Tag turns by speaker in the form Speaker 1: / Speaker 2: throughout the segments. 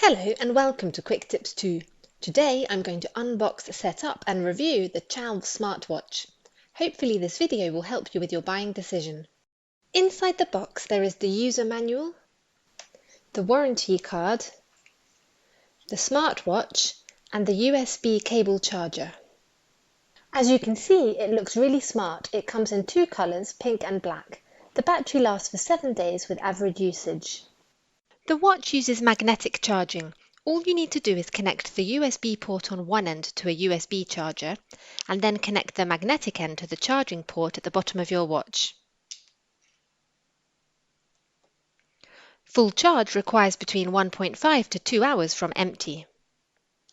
Speaker 1: Hello and welcome to Quick Tips 2. Today I'm going to unbox, set up and review the Chalvh Smart Watch. Hopefully this video will help you with your buying decision. Inside the box there is the user manual, the warranty card, the smartwatch and the USB cable charger. As you can see, it looks really smart. It comes in two colours, pink and black. The battery lasts for 7 days with average usage. The watch uses magnetic charging. All you need to do is connect the USB port on one end to a USB charger and then connect the magnetic end to the charging port at the bottom of your watch. Full charge requires between 1.5 to 2 hours from empty.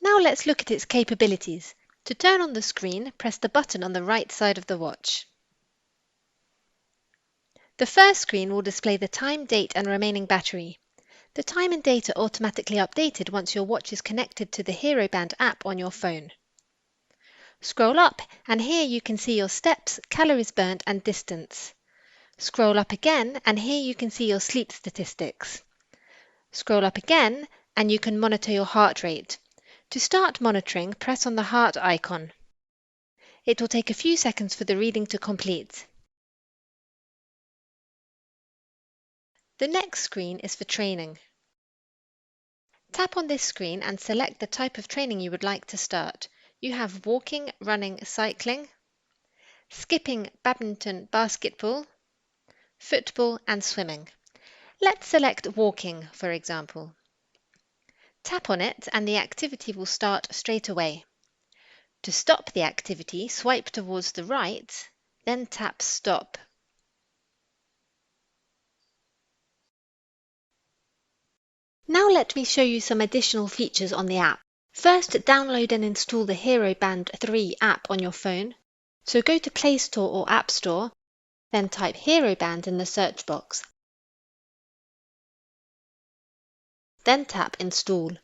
Speaker 1: Now let's look at its capabilities. To turn on the screen, press the button on the right side of the watch. The first screen will display the time, date and remaining battery. The time and date are automatically updated once your watch is connected to the Heroband app on your phone. Scroll up and here you can see your steps, calories burnt and distance. Scroll up again and here you can see your sleep statistics. Scroll up again and you can monitor your heart rate. To start monitoring, press on the heart icon. It will take a few seconds for the reading to complete. The next screen is for training. Tap on this screen and select the type of training you would like to start. You have walking, running, cycling, skipping, badminton, basketball, football and swimming. Let's select walking, for example. Tap on it and the activity will start straight away. To stop the activity, swipe towards the right, then tap stop. Now let me show you some additional features on the app. First, download and install the Heroband 3 app on your phone. So go to Play Store or App Store, then type Heroband in the search box. Then tap Install.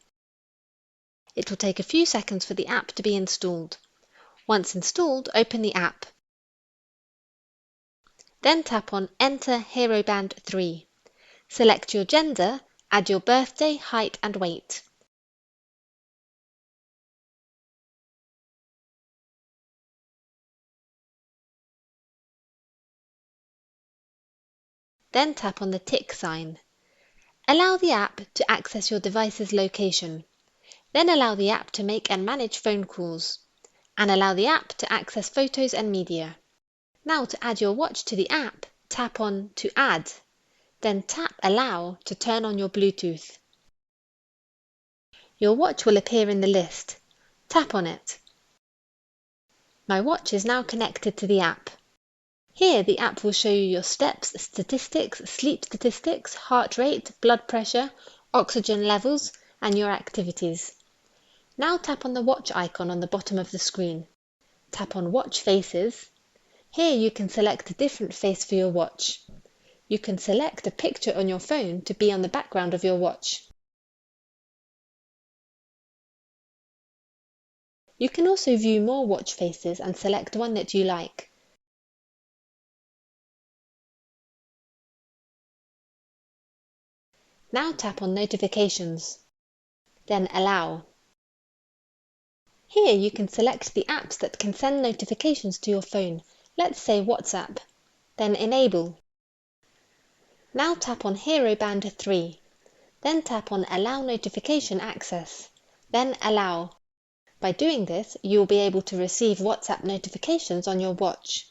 Speaker 1: It will take a few seconds for the app to be installed. Once installed, open the app. Then tap on Enter Heroband 3. Select your gender, add your birthday, height and weight. Then tap on the tick sign. Allow the app to access your device's location. Then allow the app to make and manage phone calls. And allow the app to access photos and media. Now to add your watch to the app, tap on To Add. Then tap Allow to turn on your Bluetooth. Your watch will appear in the list. Tap on it. My watch is now connected to the app. Here the app will show you your steps, statistics, sleep statistics, heart rate, blood pressure, oxygen levels and your activities. Now tap on the watch icon on the bottom of the screen. Tap on Watch Faces. Here you can select a different face for your watch. You can select a picture on your phone to be on the background of your watch. You can also view more watch faces and select one that you like. Now tap on Notifications. Then Allow. Here you can select the apps that can send notifications to your phone. Let's say WhatsApp. Then Enable. Now tap on Heroband 3. Then tap on Allow Notification Access. Then Allow. By doing this, you will be able to receive WhatsApp notifications on your watch.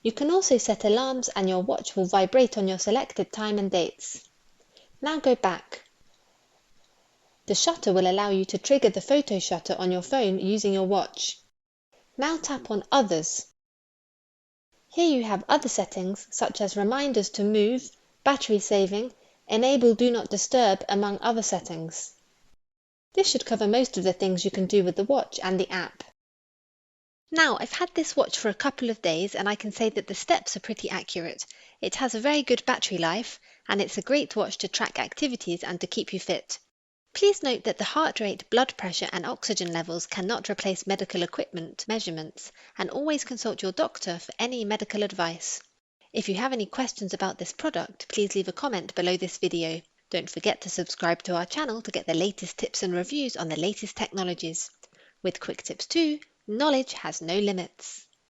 Speaker 1: You can also set alarms and your watch will vibrate on your selected time and dates. Now go back. The shutter will allow you to trigger the photo shutter on your phone using your watch. Now tap on Others. Here you have other settings such as reminders to move, battery saving, enable Do Not Disturb among other settings. This should cover most of the things you can do with the watch and the app. Now, I've had this watch for a couple of days and I can say that the steps are pretty accurate. It has a very good battery life and it's a great watch to track activities and to keep you fit. Please note that the heart rate, blood pressure and oxygen levels cannot replace medical equipment measurements and always consult your doctor for any medical advice. If you have any questions about this product, please leave a comment below this video. Don't forget to subscribe to our channel to get the latest tips and reviews on the latest technologies. With quick tips too, knowledge has no limits.